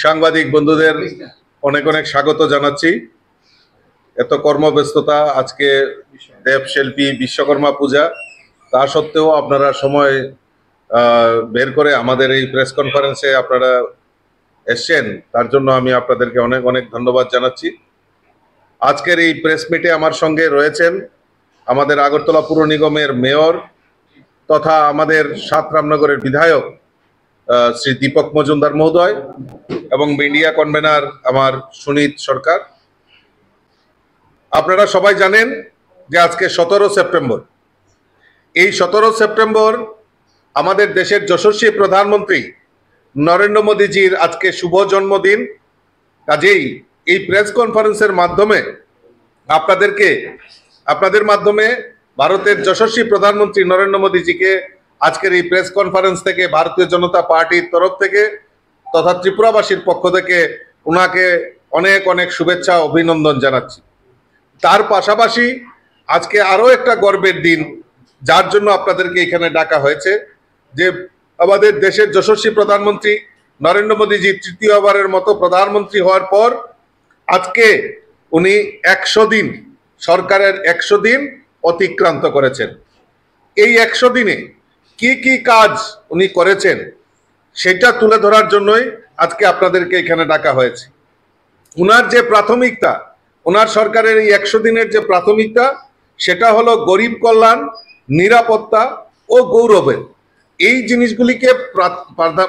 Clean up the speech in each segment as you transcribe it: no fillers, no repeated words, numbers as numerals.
সাংবাদিক বন্ধুদের অনেক অনেক স্বাগত জানাচ্ছি। এত কর্মব্যস্ততা, আজকে দেবশিল্পী বিশ্বকর্মা পূজা, তা সত্ত্বেও আপনারা সময় বের করে আমাদের এই প্রেস কনফারেন্সে আপনারা এসছেন, তার জন্য আমি আপনাদেরকে অনেক অনেক ধন্যবাদ জানাচ্ছি। আজকের এই প্রেস মিটে আমার সঙ্গে রয়েছেন আমাদের আগরতলা পুর নিগমের মেয়র তথা আমাদের ৭ রামনগরের বিধায়ক শ্রী দীপক মজুমদার মহোদয় এবং মিডিয়া কনভেনার আমার সুনীত সরকার। আপনারা সবাই জানেন যে আজকে ১৭ সেপ্টেম্বর। এই ১৭ সেপ্টেম্বর আমাদের দেশের যশস্বী প্রধানমন্ত্রী নরেন্দ্র মোদীজির আজকে শুভ জন্মদিন। কাজেই এই প্রেস কনফারেন্সের মাধ্যমে আপনাদের মাধ্যমে ভারতের যশস্বী প্রধানমন্ত্রী নরেন্দ্র মোদীজিকে আজকের এই প্রেস কনফারেন্স থেকে ভারতীয় জনতা পার্টির তরফ থেকে তথা ত্রিপুরাবাসীর পক্ষ থেকে ওনাকে অনেক অনেক শুভেচ্ছা অভিনন্দন জানাচ্ছি। তার পাশাপাশি আজকে আরো একটা গর্বের দিন, যার জন্য আপনাদেরকে এখানে ডাকা হয়েছে, যে আমাদের দেশের যশস্বী প্রধানমন্ত্রী নরেন্দ্র মোদীজি তৃতীয়বারের মতো প্রধানমন্ত্রী হওয়ার পর আজকে উনি ১০০ দিন, সরকারের ১০০ দিন অতিক্রান্ত করেছেন। এই ১০০ দিনে কি কি কাজ উনি করেছেন সেটা তুলে ধরার জন্যই আজকে আপনাদেরকে এখানে ডাকা হয়েছে। উনার যে প্রাথমিকতা, ওনার সরকারের এই ১০০ দিনের যে প্রাথমিকতা, সেটা হলো গরিব কল্যাণ, নিরাপত্তা ও গৌরবের। এই জিনিসগুলিকে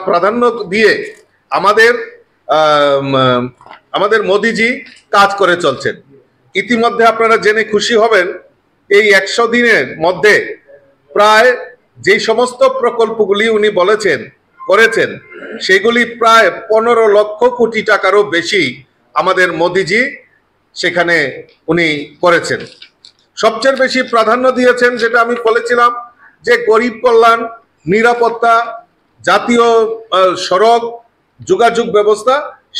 প্রাধান্য দিয়ে আমাদের মোদিজি কাজ করে চলছেন। ইতিমধ্যে আপনারা জেনে খুশি হবেন, এই ১০০ দিনের মধ্যে প্রায় যে সমস্ত প্রকল্পগুলি উনি করেছেন সেগুলি প্রায় ১৫ লক্ষ কোটি টাকারও বেশি আমাদের মোদিজি সেখানে উনি করেছেন। সবচেয়ে বেশি প্রাধান্য দিয়েছেন, যেটা আমি বলেছিলাম, যে গরিব কল্যাণ, নিরাপত্তা, জাতীয় সড়ক যোগাযোগ ব্যবস্থা,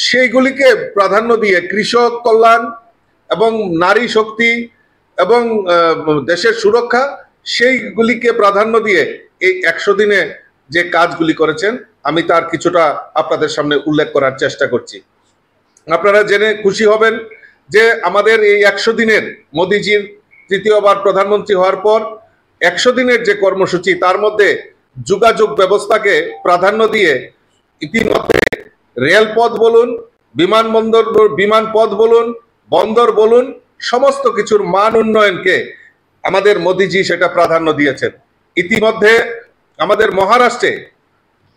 সেইগুলিকে প্রাধান্য দিয়ে কৃষক কল্যাণ এবং নারী শক্তি এবং দেশের সুরক্ষা, সেইগুলিকে প্রাধান্য দিয়ে এই ১০০ দিনে যে কাজগুলি করেছেন আমি তার কিছুটা আপনাদের সামনে উল্লেখ করার চেষ্টা করছি। আপনারা জেনে খুশি হবেন যে আমাদের এই ১০০ দিনের মোদিজির তৃতীয়বার প্রধানমন্ত্রী হওয়ার পর ১০০ দিনের যে কর্মসূচি, তার মধ্যে যোগাযোগ ব্যবস্থাকে প্রাধান্য দিয়ে ইতিমধ্যে রেলপথ বলুন, বিমানপথ বলুন, বন্দর বলুন, সমস্ত কিছুর মান উন্নয়নকে আমাদের মোদিজি সেটা প্রাধান্য দিয়েছেন। ইতিমধ্যে আমাদের মহারাষ্ট্রে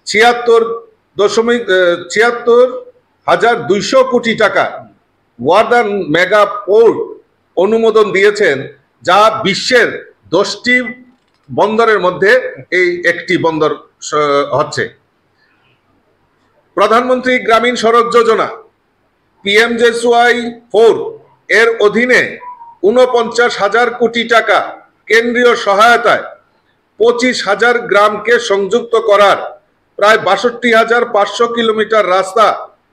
৭৬,২০০ কোটি টাকা ওয়ার্দান মেগা পোর্ট অনুমোদন দিয়েছেন, যা বিশ্বের ১০টি বন্দরের মধ্যে এই একটি বন্দর হচ্ছে। প্রধানমন্ত্রী গ্রামীণ সড়ক যোজনা PMJSY-4 এর অধীনে ৪৯,০০০ কোটি টাকা কেন্দ্রীয় সহায়তায় ২৫,০০০ গ্রামকে সংযুক্ত করার প্রায় ৬২,৫০০ কিলোমিটার রাস্তা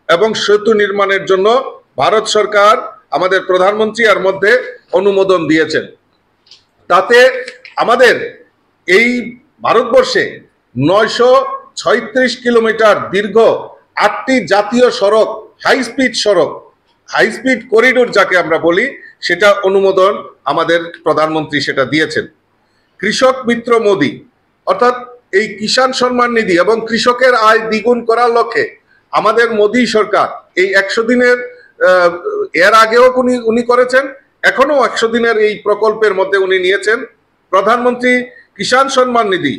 এবং সেতু নির্মাণের জন্য ভারত সরকার আমাদের প্রধানমন্ত্রী এর মধ্যে অনুমোদন দিয়েছেন। তাতে আমাদের এই ভারতবর্ষে ৯৩৬ কিলোমিটার দীর্ঘ ৮টি জাতীয় সড়ক, হাই স্পিড করিডোর যাকে আমরা বলি, সেটা অনুমোদন আমাদের প্রধানমন্ত্রী সেটা দিয়েছেন। কৃষক মিত্র মোদি, অর্থাৎ এই কিষাণ সম্মান নিধি এবং কৃষকের আয় দ্বিগুণ করার লক্ষ্যে আমাদের মোদি সরকার এই ১০০ দিনের এর আগেও উনি করেছেন, এখনো ১০০ দিনের এই প্রকল্পের মধ্যে উনি নিয়েছেন প্রধানমন্ত্রী কিষাণ সম্মান নিধি।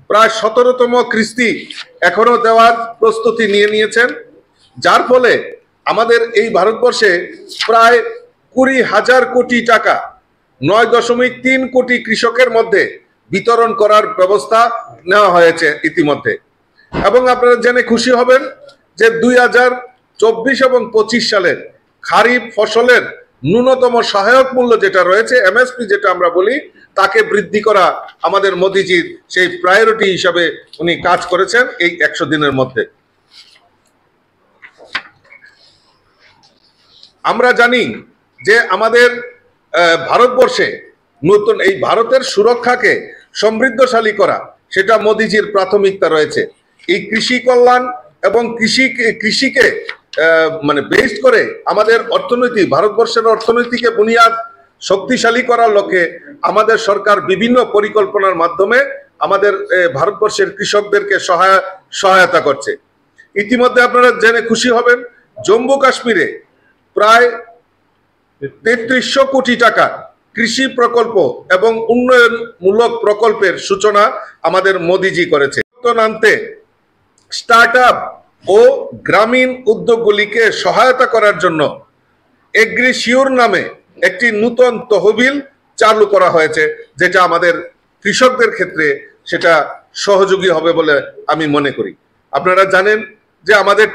প্রায় ১৭তম কিস্তি এখনো দেওয়ার প্রস্তুতি নিয়েছেন, যার ফলে আমাদের এই ভারতবর্ষে প্রায় ২০,০০০ কোটি টাকা ৯.৩ কোটি কৃষকের মধ্যে বিতরণ করার ব্যবস্থা নেওয়া হয়েছে ইতিমধ্যে। এবং আপনারা জেনে খুশি হবেন যে ২০২৪ এবং ২৫ সালের খারিফ ফসলের ন্যূনতম সহায়ক মূল্য যেটা রয়েছে, MSP যেটা আমরা বলি, তাকে বৃদ্ধি করা আমাদের মোদিজির সেই প্রায়োরিটি হিসাবে উনি কাজ করেছেন এই ১০০ দিনের মধ্যে। আমরা জানি যে আমাদের ভারতবর্ষে নতুন এই ভারতের সুরক্ষাকে সমৃদ্ধশালী করা, সেটা মোদিজির প্রাথমিকতা রয়েছে। এই কৃষি কল্যাণ এবং কৃষিকে মানে বেসড করে আমাদের অর্থনীতি, ভারতবর্ষের অর্থনীতিকে বুনিয়াদ শক্তিশালী করার লক্ষ্যে আমাদের সরকার বিভিন্ন পরিকল্পনার মাধ্যমে আমাদের ভারতবর্ষের কৃষকদেরকে সহায়তা করছে। ইতিমধ্যে আপনারা জেনে খুশি হবেন, জম্মু কাশ্মীরে প্রায় ৩৩০০ কোটি টাকা কৃষি প্রকল্প এবং উন্নয়নমূলক প্রকল্পের সূচনা আমাদের মোদিজি করেছে। আনতে স্টার্টআপ ও গ্রামীণ উদ্যোগগুলিকে সহায়তা করার জন্য এগ্রিশিওর নামে একটি নূতন তহবিল চালু করা হয়েছে, যেটা আমাদের কৃষকদের ক্ষেত্রে সেটা সহযোগী হবে বলে আমি মনে করি। আপনারা জানেন যে আমাদের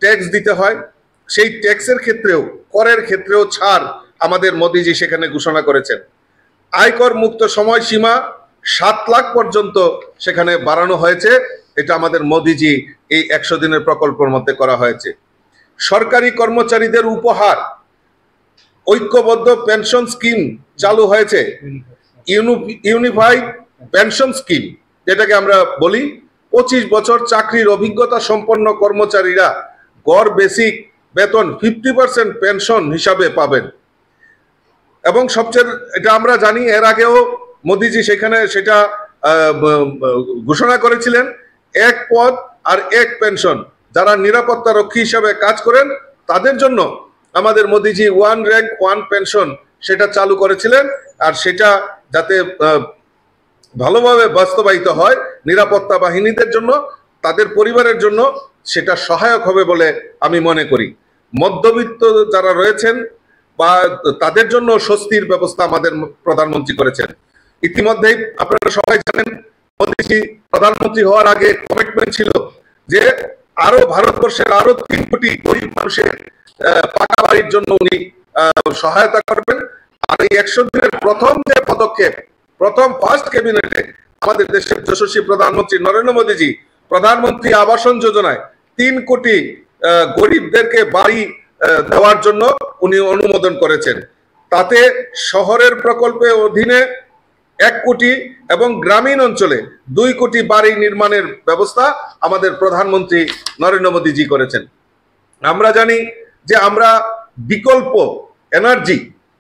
ট্যাক্স দিতে হয়, সেই ট্যাক্সের ক্ষেত্রেও, করের ক্ষেত্রেও ছাড় আমাদের মোদিজি সেখানে ঘোষণা করেছেন। আয়কর মুক্ত সময়সীমা 7 লাখ পর্যন্ত সেখানে বাড়ানো হয়েছে। এটা আমাদের মোদিজি এই 100 দিনের প্রকল্পের মধ্যে করা হয়েছে। সরকারি কর্মচারীদের উপহার ঐক্যবদ্ধ পেনশন স্কিম চালু হয়েছে, ইউনিফাইড পেনশন স্কিম, যেটাকে আমরা বলি। 25 বছর চাকরির অভিজ্ঞতা সম্পন্ন কর্মচারীরা গড় বেসিক বেতন 50% পেনশন হিসাবে পাবেন। এবং সবচেয়ে এটা আমরা জানি, এর আগেও মোদিজি সেটা ঘোষণা করেছিলেন, এক পদ আর এক পেনশন। যারা নিরাপত্তা রক্ষী হিসাবে কাজ করেন তাদের জন্য আমাদের মোদিজি 1 র্যাঙ্ক 1 পেনশন সেটা চালু করেছিলেন। আর সেটা যাতে ভালোভাবে বাস্তবায়িত হয়, নিরাপত্তা বাহিনীদের জন্য, তাদের পরিবারের জন্য সেটা সহায়ক হবে বলে আমি মনে করি। মধ্যবিত্ত যারা রয়েছেন বা তাদের জন্য স্বস্তির ব্যবস্থা আমাদের প্রধানমন্ত্রী করেছেন। ইতিমধ্যেই আপনারা সবাই জানেন, মোদিজি প্রধানমন্ত্রী হওয়ার আগে কমিটমেন্ট ছিল যে ভারতবর্ষের আরো 3 কোটি গরিব মানুষের পাকা বাড়ির জন্য উনি সহায়তা করবেন। আর এই 100 দিনের প্রথম যে পদক্ষেপ, ফার্স্ট ক্যাবিনেটে আমাদের দেশের যশস্বী প্রধানমন্ত্রী নরেন্দ্র মোদীজি প্রধানমন্ত্রী আবাসন যোজনায় 3 কোটি গরিবদেরকে বাড়ি দেওয়ার জন্য উনি অনুমোদন করেছেন। তাতে শহরের প্রকল্পের অধীনে 1 কোটি এবং গ্রামীণ অঞ্চলে 2 কোটি বাড়ি নির্মাণের ব্যবস্থা আমাদের প্রধানমন্ত্রী নরেন্দ্র মোদীজি করেছেন। আমরা জানি যে আমরা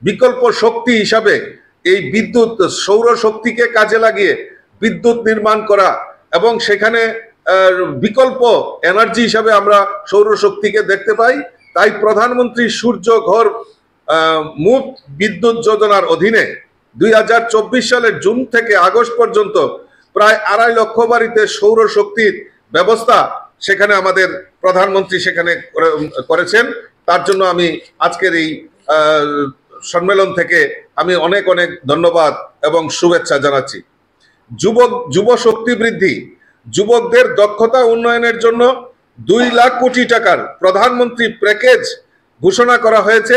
বিকল্প শক্তি হিসাবে এই বিদ্যুৎ, সৌর শক্তিকে কাজে লাগিয়ে বিদ্যুৎ নির্মাণ করা এবং সেখানে বিকল্প এনার্জি হিসাবে আমরা সৌর শক্তিকে দেখতে পাই। তাই প্রধানমন্ত্রী সূর্য ঘর মুফত বিদ্যুৎ যোজনার অধীনে 2024 সালের জুন থেকে আগস্ট পর্যন্ত প্রায় 2.5 লক্ষ বাড়িতে সৌর শক্তির ব্যবস্থা সেখানে আমাদের প্রধানমন্ত্রী সেখানে করেছেন। তার জন্য আমি আজকের এই সম্মেলন থেকে আমি অনেক ধন্যবাদ এবং শুভেচ্ছা জানাচ্ছি। যুব শক্তি বৃদ্ধি, যুবকদের দক্ষতা উন্নয়নের জন্য 2 লাখ কোটি টাকার প্রধানমন্ত্রী প্যাকেজ ঘোষণা করা হয়েছে।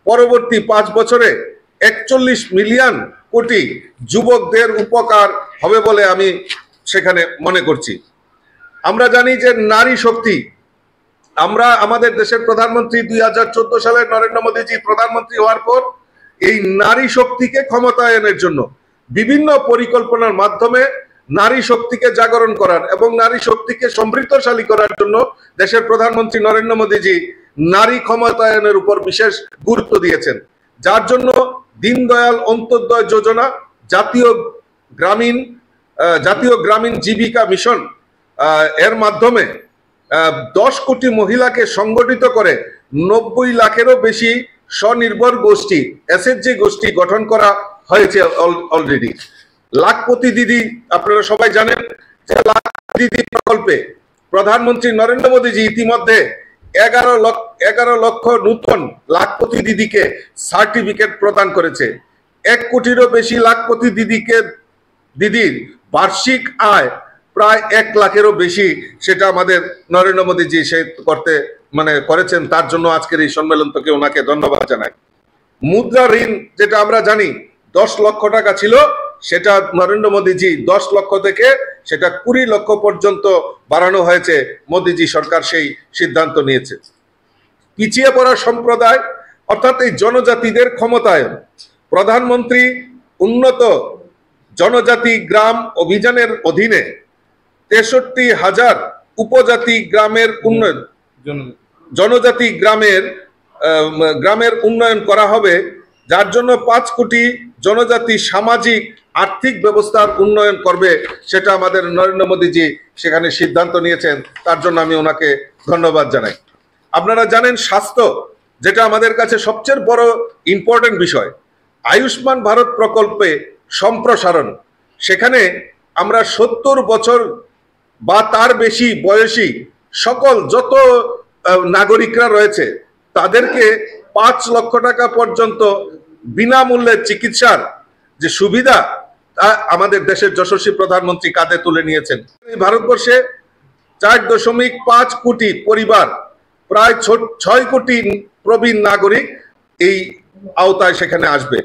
পরবর্তী 5 বছরে 41 মিলিয়ন কোটি যুবকদের উপকার হবে বলে আমি সেখানে মনে করছি। আমরা জানি যে নারী শক্তি, আমাদের দেশের প্রধানমন্ত্রী 2014 সালে নরেন্দ্র মোদীজি প্রধানমন্ত্রী হওয়ার পর এই নারী শক্তিকে ক্ষমতায়নের জন্য বিভিন্ন পরিকল্পনার মাধ্যমে নারী শক্তিকে জাগরণ করার এবং নারী শক্তিকে সমৃদ্ধশালী করার জন্য দেশের প্রধানমন্ত্রী নরেন্দ্র মোদীজি নারী ক্ষমতায়নের উপর বিশেষ গুরুত্ব দিয়েছেন। যার জন্য দীনদয়াল অন্তোদয় যোজনা, জাতীয় গ্রামীণ জীবিকা মিশন এর মাধ্যমে 10 কোটি মহিলাকে সংগঠিত করে 90 লাখেরও বেশি স্বনির্ভর গোষ্ঠী, এসএইচজি গোষ্ঠী গঠন করা হয়েছে অলরেডি। লাখপতি দিদি, আপনারা সবাই জানেন যে লাখপতি দিদি প্রকল্পে প্রধানমন্ত্রী নরেন্দ্র মোদীজি ইতিমধ্যে 11 লক্ষ নতুন লাখপতি দিদিকে সার্টিফিকেট প্রদান করেছে। 1 কোটিরও বেশি লাখপতি দিদির বার্ষিক আয় প্রায় 1 লাখেরও বেশি, সেটা আমাদের নরেন্দ্র মোদীজি করেছেন। তার জন্য আজকের এই সম্মেলন থেকে ওনাকে ধন্যবাদ জানাই। মুদ্রা ঋণ, যেটা আমরা জানি 10 লক্ষ টাকা ছিল, সেটা নরেন্দ্র মোদীজি 10 লক্ষ থেকে সেটা 20 লক্ষ পর্যন্ত বাড়ানো হয়েছে। মোদীজি সরকার সেই সিদ্ধান্ত নিয়েছে। পিছিয়ে পড়া সম্প্রদায় অর্থাৎ এই জনজাতিদের ক্ষমতায়ন, প্রধানমন্ত্রী উন্নত জনজাতি গ্রাম অভিযানের অধীনে 63,000 উপজাতি গ্রামের উন্নয়ন, জনজাতি গ্রামের উন্নয়ন করা হবে, যার জন্য 5 কোটি জনজাতি সামাজিক আর্থিক ব্যবস্থার উন্নয়ন করবে, সেটা আমাদের নরেন্দ্র মোদীজি সেখানে সিদ্ধান্ত নিয়েছেন। তার জন্য আমি ওনাকে ধন্যবাদ জানাই। আপনারা জানেন স্বাস্থ্য, যেটা আমাদের কাছে সবচেয়ে বড় ইম্পর্টেন্ট বিষয়, আয়ুষ্মান ভারত প্রকল্পে সম্প্রসারণ, সেখানে আমরা 70 বছর বা তার বেশি বয়সী সকল যত নাগরিকরা রয়েছে তাদেরকে 5 লক্ষ টাকা পর্যন্ত বিনামূল্যে চিকিৎসার যে সুবিধা তা আমাদের দেশের যশস্বী প্রধানমন্ত্রী কাঁধে তুলে নিয়েছেন। এই ভারতবর্ষে 4.5 কোটি পরিবার, প্রায় 6 কোটি প্রবীণ নাগরিক এই আওতায় সেখানে আসবে।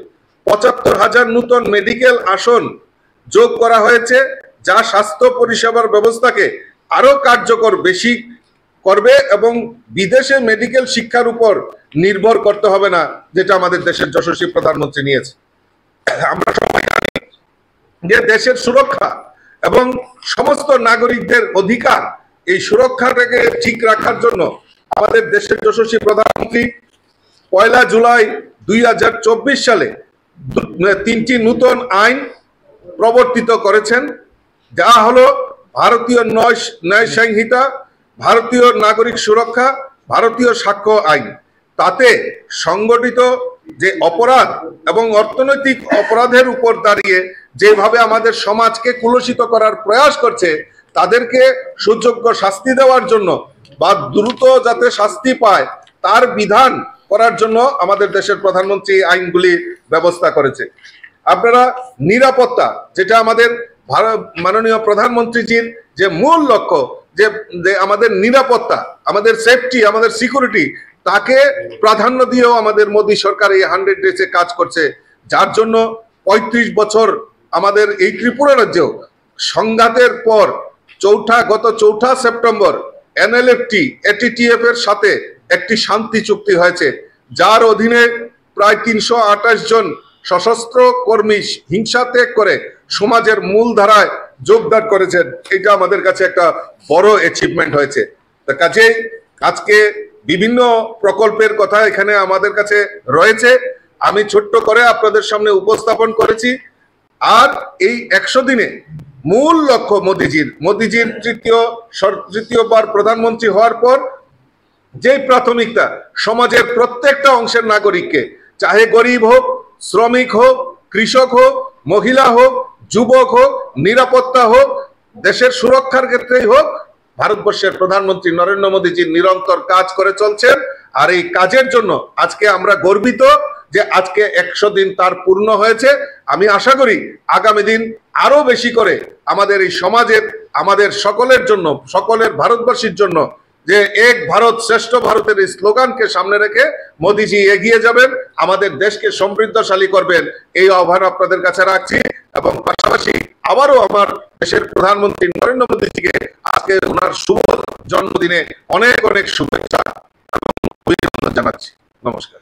75,000 নতুন মেডিকেল আসন যোগ করা হয়েছে, যা স্বাস্থ্য পরিষেবার ব্যবস্থাকে আরো কার্যকর বেশি করবে এবং বিদেশে মেডিকেল শিক্ষার উপর নির্ভর করতে হবে না, যেটা আমাদের দেশের যশস্বী প্রধানমন্ত্রী নিয়েছে। আমরা সবাই জানি যে দেশের সুরক্ষা এবং সমস্ত নাগরিকদের অধিকার, এই সুরক্ষাটাকে ঠিক রাখার জন্য আমাদের দেশের যশস্বী প্রধানমন্ত্রী 1 জুলাই 2024 সালে 3টি নতুন আইন প্রবর্তিত করেছেন, যা হলো ভারতীয় ন্যায় সংহিতা, ভারতীয় নাগরিক সুরক্ষা, ভারতীয় সাক্ষ্য আইন। তাতে সংগঠিত যে অপরাধ এবং অর্থনৈতিক অপরাধের উপর দাঁড়িয়ে যেভাবে আমাদের সমাজকে কুলসিত করার প্রয়াস করছে, তাদেরকে সুযোগ্য শাস্তি দেওয়ার জন্য বা দ্রুত যাতে শাস্তি পায় তার বিধান করার জন্য আমাদের দেশের প্রধানমন্ত্রী আইনগুলি ব্যবস্থা করেছে। আপনারা নিরাপত্তা, যেটা আমাদের মাননীয় প্রধানমন্ত্রীজির যে মূল লক্ষ্য, যে আমাদের নিরাপত্তা, আমাদের সেফটি, আমাদের সিকিউরিটি, তাকে প্রাধান্য দিয়েও আমাদের মোদী সরকার এই 100 ডেজে কাজ করছে, যার জন্য 35 বছর আমাদের এই ত্রিপুরা রাজ্যেও সংঘাতের পর গত 4 সেপ্টেম্বর এনএলএফটি এটিটিএফ এর সাথে একটি শান্তি চুক্তি হয়েছে, যার অধীনে প্রায় 328 জন সশস্ত্র কর্মী হিংসা ত্যাগ করে সমাজের মূল ধারায় যোগদান করেছেন। এটা আমাদের কাছে একটা বড় অ্যাচিভমেন্ট হয়েছে। কাজেই আজকে বিভিন্ন প্রকল্পের কথা এখানে আমাদের কাছে রয়েছে, আমি ছোট্ট করে আপনাদের সামনে উপস্থাপন করেছি। আর এই 100 দিনে মূল লক্ষ্য মোদীজির তৃতীয়বার প্রধানমন্ত্রী হওয়ার পর যে প্রাথমিকতা সমাজের প্রত্যেকটা অংশের নাগরিককে, চাহে গরিব হোক, শ্রমিক হোক, কৃষক হোক, মহিলা হোক, যুবক হোক, নিরাপত্তা হোক, দেশের সুরক্ষার ক্ষেত্রেই হোক, ভারতবর্ষের প্রধানমন্ত্রী নরেন্দ্র মোদীজি নিরন্তর কাজ করে চলছেন। আর এই কাজের জন্য আজকে আমরা গর্বিত যে আজকে 100 দিন তার পূর্ণ হয়েছে। আমি আশা করি আগামী দিন আরো বেশি করে আমাদের এই সমাজের, আমাদের সকলের জন্য, সকলের ভারতবাসীর জন্য যে এক ভারত শ্রেষ্ঠ ভারতের এই স্লোগানকে সামনে রেখে মোদীজি এগিয়ে যাবেন, আমাদের দেশকে সমৃদ্ধশালী করবেন, এই আহ্বান আপনাদের কাছে রাখছি। এবং পাশাপাশি আবারও আমার দেশের প্রধানমন্ত্রী নরেন্দ্র মোদীজিকে আজকে ওনার শুভ জন্মদিনে অনেক অনেক শুভেচ্ছা এবং অভিনন্দন জানাচ্ছি। নমস্কার।